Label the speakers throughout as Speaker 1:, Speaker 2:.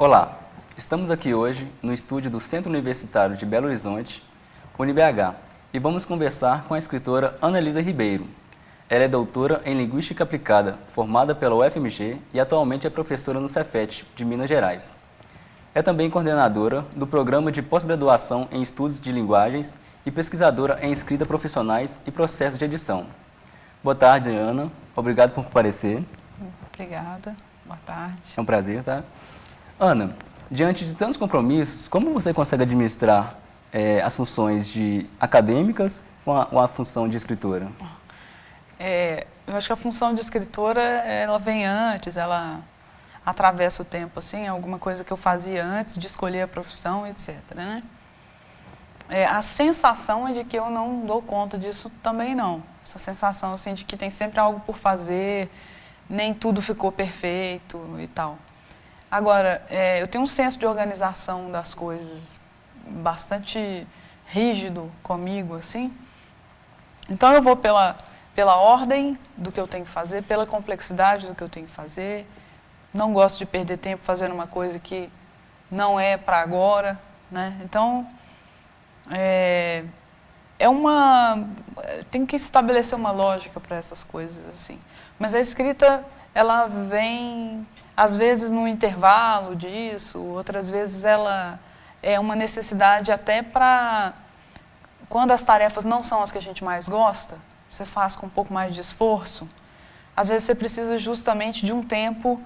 Speaker 1: Olá, estamos aqui hoje no estúdio do Centro Universitário de Belo Horizonte, UniBH, e vamos conversar com a escritora Ana Elisa Ribeiro. Ela é doutora em Linguística Aplicada, formada pela UFMG e atualmente é professora no Cefet, de Minas Gerais. É também coordenadora do Programa de Pós-Graduação em Estudos de Linguagens e pesquisadora em Escrita Profissionais e Processos de Edição. Boa tarde, Ana. Obrigado por comparecer.
Speaker 2: Obrigada. Boa tarde.
Speaker 1: É um prazer, tá? Ana, diante de tantos compromissos, como você consegue administrar as funções acadêmicas com a função de escritora?
Speaker 2: Eu acho que a função de escritora, ela vem antes, ela atravessa o tempo, assim, alguma coisa que eu fazia antes de escolher a profissão, etc., né? A sensação é de que eu não dou conta disso também não. Essa sensação, assim, de que tem sempre algo por fazer, nem tudo ficou perfeito e tal. Agora, eu tenho um senso de organização das coisas bastante rígido comigo, assim. Então, eu vou pela ordem do que eu tenho que fazer, pela complexidade do que eu tenho que fazer. Não gosto de perder tempo fazendo uma coisa que não é para agora, né? Então, tem que estabelecer uma lógica para essas coisas, assim. Mas a escrita, ela vem, às vezes, no intervalo disso, outras vezes ela é uma necessidade até para, quando as tarefas não são as que a gente mais gosta, você faz com um pouco mais de esforço, às vezes você precisa justamente de um tempo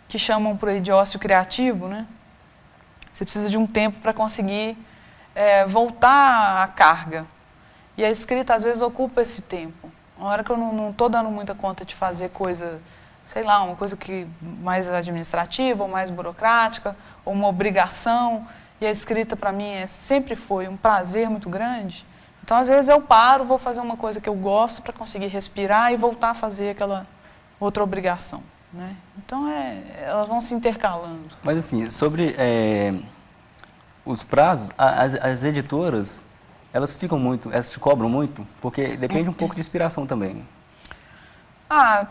Speaker 2: que chamam por aí de ócio criativo, né? Você precisa de um tempo para conseguir voltar à carga. E a escrita, às vezes, ocupa esse tempo. Uma hora que eu não estou dando muita conta de fazer coisa, sei lá, uma coisa mais administrativa ou mais burocrática, ou uma obrigação, e a escrita, para mim, sempre foi um prazer muito grande. Então, às vezes, eu paro, vou fazer uma coisa que eu gosto para conseguir respirar e voltar a fazer aquela outra obrigação, né? Então, elas vão se intercalando.
Speaker 1: Mas, assim, sobre os prazos, as editoras, elas se cobram muito, porque depende um pouco de inspiração também.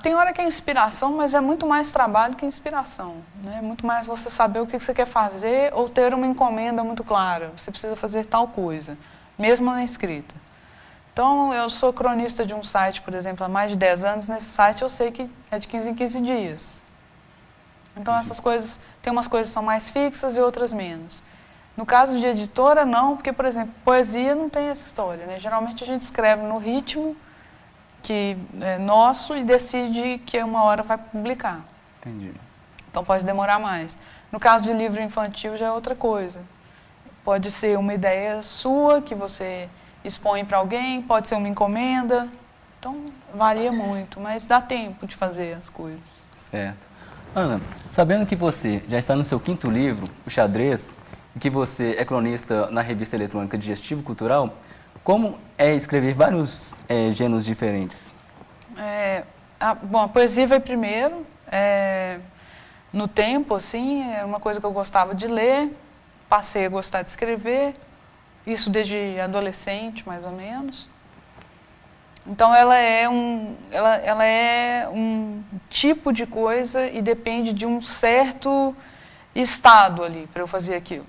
Speaker 2: Tem hora que é inspiração, mas é muito mais trabalho que inspiração, né? Muito mais você saber o que você quer fazer ou ter uma encomenda muito clara. Você precisa fazer tal coisa, mesmo na escrita. Então, eu sou cronista de um site, por exemplo, há mais de 10 anos. Nesse site eu sei que é de 15 em 15 dias. Então, essas coisas, tem umas coisas que são mais fixas e outras menos. No caso de editora, não, porque, por exemplo, poesia não tem essa história, né? Geralmente a gente escreve no ritmo que é nosso e decide que uma hora vai publicar.
Speaker 1: Entendi.
Speaker 2: Então pode demorar mais. No caso de livro infantil já é outra coisa. Pode ser uma ideia sua que você expõe para alguém, pode ser uma encomenda. Então varia muito, mas dá tempo de fazer as coisas.
Speaker 1: Certo. Ana, sabendo que você já está no seu 5º livro, O Xadrez, e que você é cronista na revista eletrônica Digestivo Cultural, como é escrever vários gêneros diferentes?
Speaker 2: Bom, a poesia veio primeiro, no tempo, assim, era uma coisa que eu gostava de ler, passei a gostar de escrever, isso desde adolescente, mais ou menos. Então, ela é um tipo de coisa e depende de um certo estado ali para eu fazer aquilo.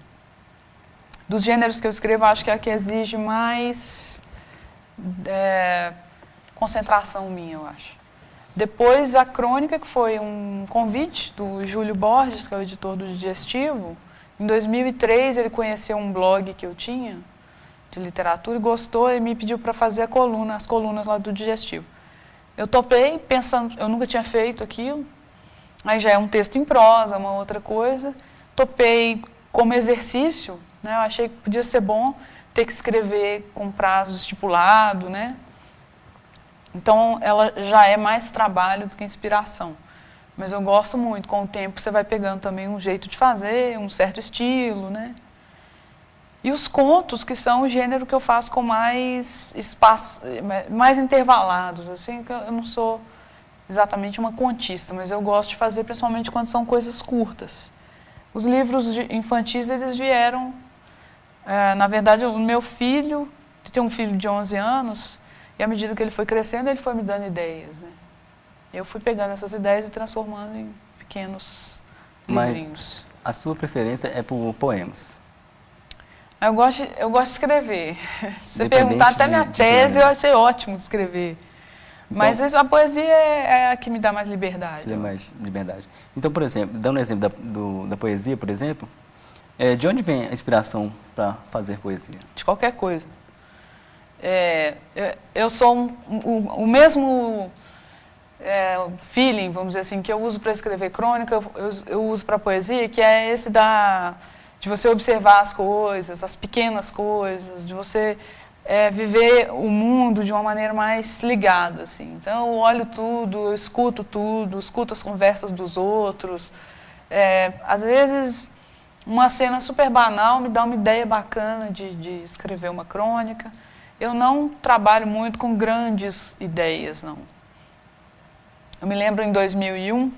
Speaker 2: Dos gêneros que eu escrevo, acho que é a que exige mais concentração minha, eu acho. Depois, a crônica, que foi um convite do Júlio Borges, que é o editor do Digestivo. Em 2003, ele conheceu um blog que eu tinha, de literatura, e gostou e me pediu para fazer as colunas lá do Digestivo. Eu topei, pensando, eu nunca tinha feito aquilo, aí já é um texto em prosa, uma outra coisa. Topei como exercício, né? Eu achei que podia ser bom ter que escrever com prazo estipulado, né? Então, ela já é mais trabalho do que inspiração. Mas eu gosto muito, com o tempo você vai pegando também um jeito de fazer, um certo estilo, né? E os contos, que são o gênero que eu faço com mais espaço, mais intervalados, assim, que eu não sou exatamente uma contista, mas eu gosto de fazer principalmente quando são coisas curtas. Os livros infantis, eles vieram, na verdade, o meu filho, tem um filho de 11 anos, e à medida que ele foi crescendo, ele foi me dando ideias, né? Eu fui pegando essas ideias e transformando em pequenos livrinhos.
Speaker 1: a sua preferência é por poemas?
Speaker 2: Eu gosto de escrever. Se você
Speaker 1: Independente
Speaker 2: perguntar até minha
Speaker 1: de
Speaker 2: tese,
Speaker 1: gênero.
Speaker 2: eu achei ótimo de escrever. Mas a poesia é a que me dá mais liberdade.
Speaker 1: Tem mais liberdade. Então, por exemplo, dando um exemplo da poesia, por exemplo, de onde vem a inspiração para fazer poesia?
Speaker 2: De qualquer coisa. Eu sou o mesmo feeling, vamos dizer assim, que eu uso para escrever crônica, eu uso para poesia, que é esse de você observar as coisas, as pequenas coisas, de você viver o mundo de uma maneira mais ligada, assim. Então, eu olho tudo, eu escuto tudo, escuto as conversas dos outros. Às vezes, uma cena super banal me dá uma ideia bacana de escrever uma crônica. Eu não trabalho muito com grandes ideias, não. Eu me lembro em 2001,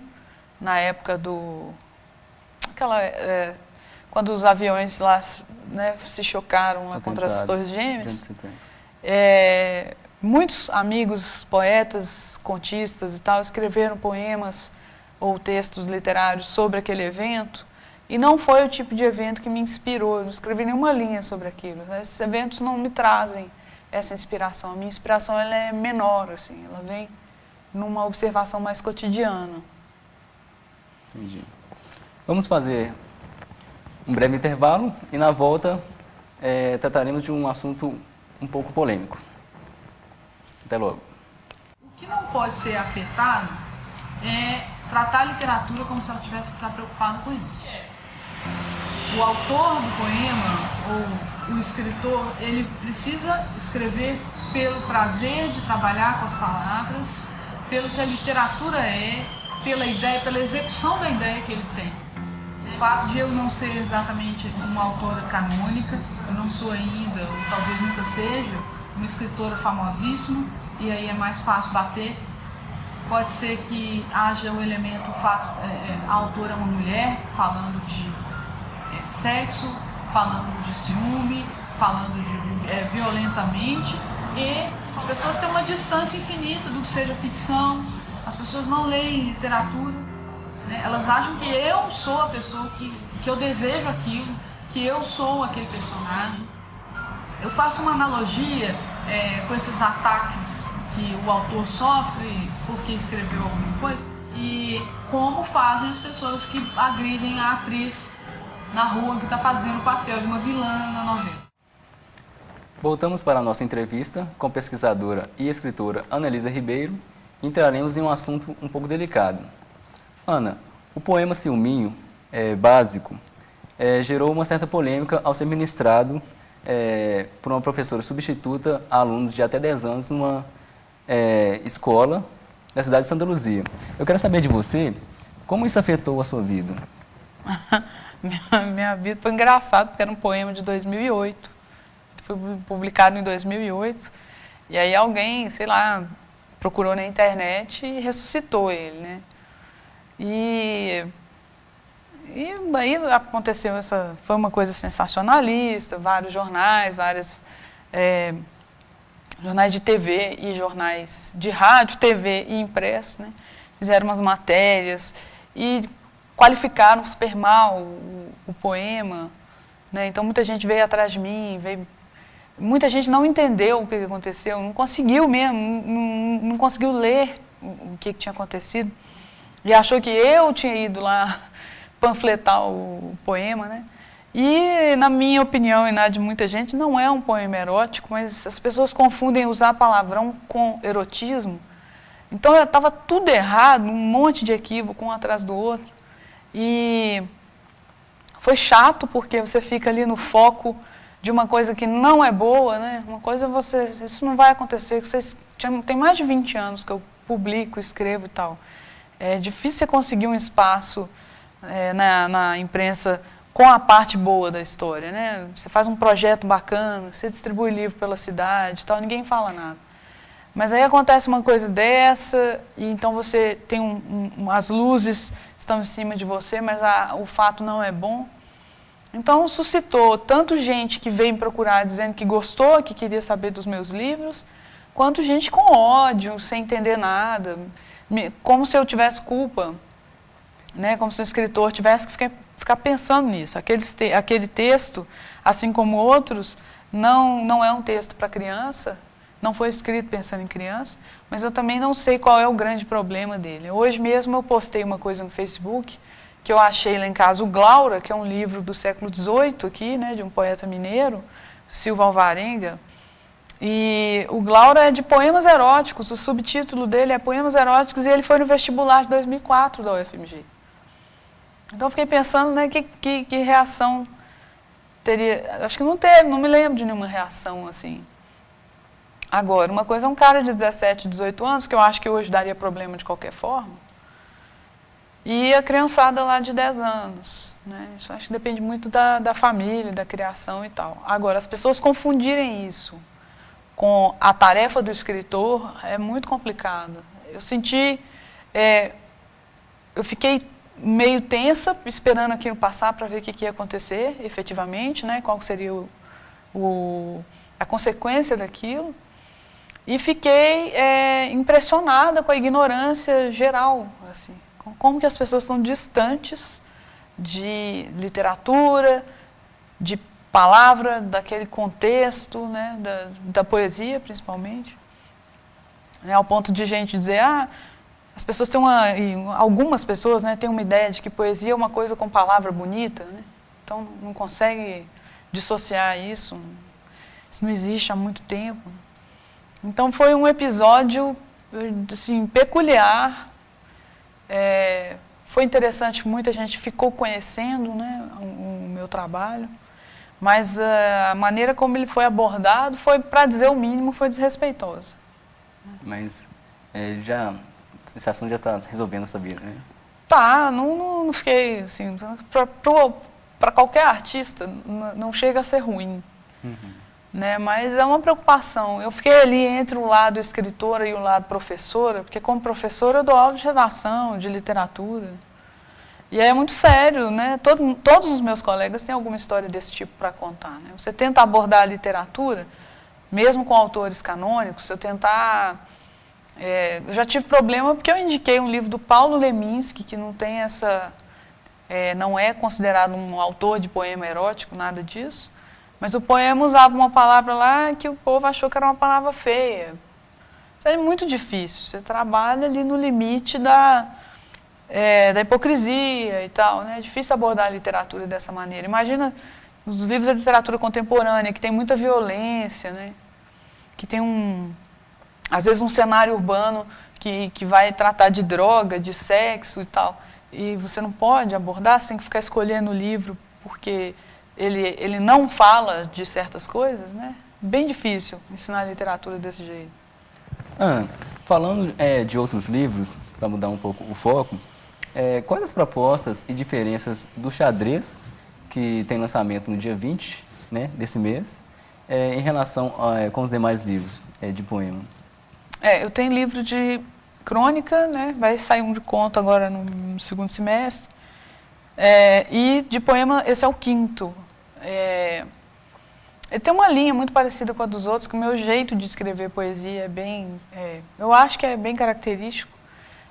Speaker 2: na época quando os aviões lá, né, se chocaram lá contra as Torres Gêmeas, muitos amigos, poetas, contistas e tal, escreveram poemas ou textos literários sobre aquele evento, e não foi o tipo de evento que me inspirou, eu não escrevi nenhuma linha sobre aquilo. Esses eventos não me trazem essa inspiração, a minha inspiração ela é menor, assim, ela vem numa observação mais cotidiana.
Speaker 1: Entendi. Vamos fazer um breve intervalo e na volta trataremos de um assunto um pouco polêmico. Até logo.
Speaker 2: O que não pode ser afetado é tratar a literatura como se ela tivesse que ficar preocupada com isso. O autor do poema ou o escritor, ele precisa escrever pelo prazer de trabalhar com as palavras, pelo que a literatura pela ideia, pela execução da ideia que ele tem. O fato de eu não ser exatamente uma autora canônica, eu não sou ainda, ou talvez nunca seja, uma escritora famosíssima, e aí é mais fácil bater. Pode ser que haja o elemento, o fato, a autora é uma mulher, falando de sexo, falando de ciúme, falando de violentamente, e as pessoas têm uma distância infinita do que seja ficção, as pessoas não leem literatura, né? Elas acham que eu sou a pessoa que eu desejo aquilo, que eu sou aquele personagem. Eu faço uma analogia com esses ataques que o autor sofre porque escreveu alguma coisa e como fazem as pessoas que agridem a atriz na rua que está fazendo o papel de uma vilã na novela.
Speaker 1: Voltamos para a nossa entrevista com a pesquisadora e escritora Ana-Elisa Ribeiro e entraremos em um assunto um pouco delicado. Ana, o poema Ciúminho, básico, gerou uma certa polêmica ao ser ministrado por uma professora substituta a alunos de até 10 anos numa escola da cidade de Santa Luzia. Eu quero saber de você, como isso afetou a sua vida?
Speaker 2: Minha vida foi engraçada, porque era um poema de 2008. Foi publicado em 2008. E aí alguém, sei lá, procurou na internet e ressuscitou ele, né? E aí aconteceu foi uma coisa sensacionalista, vários jornais, jornais de TV e jornais de rádio, TV e impresso, né? Fizeram umas matérias e qualificaram super mal o poema, né? Então muita gente veio atrás de mim, muita gente não entendeu o que aconteceu, não conseguiu mesmo, não conseguiu ler o que tinha acontecido e achou que eu tinha ido lá panfletar o poema, né? E, na minha opinião e na de muita gente, não é um poema erótico, mas as pessoas confundem usar palavrão com erotismo. Então, estava tudo errado, um monte de equívoco, um atrás do outro. E foi chato, porque você fica ali no foco de uma coisa que não é boa, né? Uma coisa isso não vai acontecer, tem mais de 20 anos que eu publico, escrevo e tal. É difícil você conseguir um espaço na imprensa com a parte boa da história, né? Você faz um projeto bacana, você distribui livro pela cidade e tal, ninguém fala nada. Mas aí acontece uma coisa dessa, e então você tem as luzes estão em cima de você, mas o fato não é bom. Então suscitou tanto gente que veio me procurar dizendo que gostou, que queria saber dos meus livros, quanto gente com ódio, sem entender nada, como se eu tivesse culpa, né? Como se o escritor tivesse que ficar pensando nisso. Aquele texto, assim como outros, não é um texto para criança, não foi escrito pensando em criança, mas eu também não sei qual é o grande problema dele. Hoje mesmo eu postei uma coisa no Facebook, que eu achei lá em casa o Glaura, que é um livro do século XVIII aqui, né, de um poeta mineiro, Silva Alvarenga, e o Glaura é de poemas eróticos, o subtítulo dele é Poemas Eróticos, e ele foi no vestibular de 2004 da UFMG. Então eu fiquei pensando, né, que reação teria, acho que não teve, não me lembro de nenhuma reação assim. Agora, uma coisa é um cara de 17, 18 anos, que eu acho que hoje daria problema de qualquer forma, e a criançada lá de 10 anos. Né? Isso acho que depende muito da família, da criação e tal. Agora, as pessoas confundirem isso com a tarefa do escritor é muito complicado. Eu senti, eu fiquei meio tensa, esperando aquilo passar para ver o que ia acontecer efetivamente, né? Qual seria a consequência daquilo. E fiquei impressionada com a ignorância geral, assim, como que as pessoas estão distantes de literatura, de palavra, daquele contexto, né, da poesia, principalmente. Ao ponto de gente dizer, as pessoas têm algumas pessoas, né, têm uma ideia de que poesia é uma coisa com palavra bonita, né, então não consegue dissociar isso, isso não existe há muito tempo. Então foi um episódio assim, peculiar, foi interessante, muita gente ficou conhecendo, né, o meu trabalho, mas a maneira como ele foi abordado foi, para dizer o mínimo, foi desrespeitosa.
Speaker 1: Mas esse assunto já está resolvendo, sabia, né?
Speaker 2: Tá, não fiquei assim, para qualquer artista não chega a ser ruim. Uhum. Né, mas é uma preocupação. Eu fiquei ali entre o lado escritora e o lado professora, porque como professora eu dou aula de redação, de literatura. E é muito sério, né? Todos os meus colegas têm alguma história desse tipo para contar. Né? Você tenta abordar a literatura, mesmo com autores canônicos, eu tentar... eu já tive problema porque eu indiquei um livro do Paulo Leminski, que não tem essa... não é considerado um autor de poema erótico, nada disso. Mas o poema usava uma palavra lá que o povo achou que era uma palavra feia. Isso é muito difícil. Você trabalha ali no limite da hipocrisia e tal. Né? É difícil abordar a literatura dessa maneira. Imagina os livros da literatura contemporânea, que tem muita violência, né? Que tem às vezes um cenário urbano que vai tratar de droga, de sexo e tal. E você não pode abordar, você tem que ficar escolhendo o livro porque... Ele não fala de certas coisas, né? Bem difícil ensinar literatura desse jeito.
Speaker 1: Falando de outros livros, para mudar um pouco o foco, quais as propostas e diferenças do xadrez, que tem lançamento no dia 20, né, desse mês, em relação com os demais livros de poema?
Speaker 2: Eu tenho livro de crônica, né? Vai sair um de conto agora no segundo semestre. E de poema, esse é o quinto. Ele tem uma linha muito parecida com a dos outros, que o meu jeito de escrever poesia é bem... eu acho que é bem característico.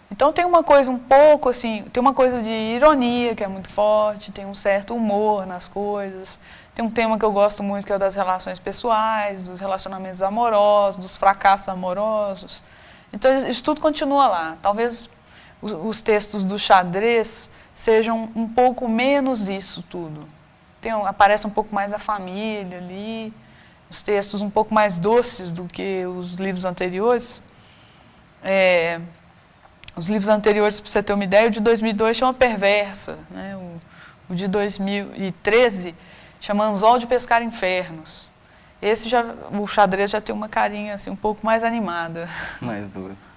Speaker 2: Então tem uma coisa um pouco assim, tem uma coisa de ironia que é muito forte, tem um certo humor nas coisas, tem um tema que eu gosto muito que é o das relações pessoais, dos relacionamentos amorosos, dos fracassos amorosos. Então isso tudo continua lá. Talvez os textos do xadrez sejam um pouco menos isso tudo. Aparece um pouco mais a família ali, os textos um pouco mais doces do que os livros anteriores. Os livros anteriores, para você ter uma ideia, o de 2002 chama Perversa, né? O de 2013 chama Anzol de Pescar Infernos. O xadrez já tem uma carinha assim, um pouco mais animada.
Speaker 1: Mais doce.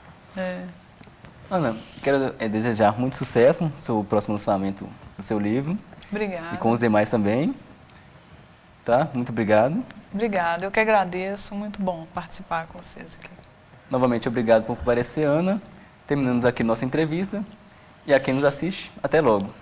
Speaker 1: Ana, quero desejar muito sucesso no seu próximo lançamento do seu livro.
Speaker 2: Obrigada.
Speaker 1: E com os demais também. Tá? Muito obrigado.
Speaker 2: Obrigada, eu que agradeço. Muito bom participar com vocês aqui.
Speaker 1: Novamente, obrigado por comparecer, Ana. Terminamos aqui nossa entrevista. E a quem nos assiste, até logo.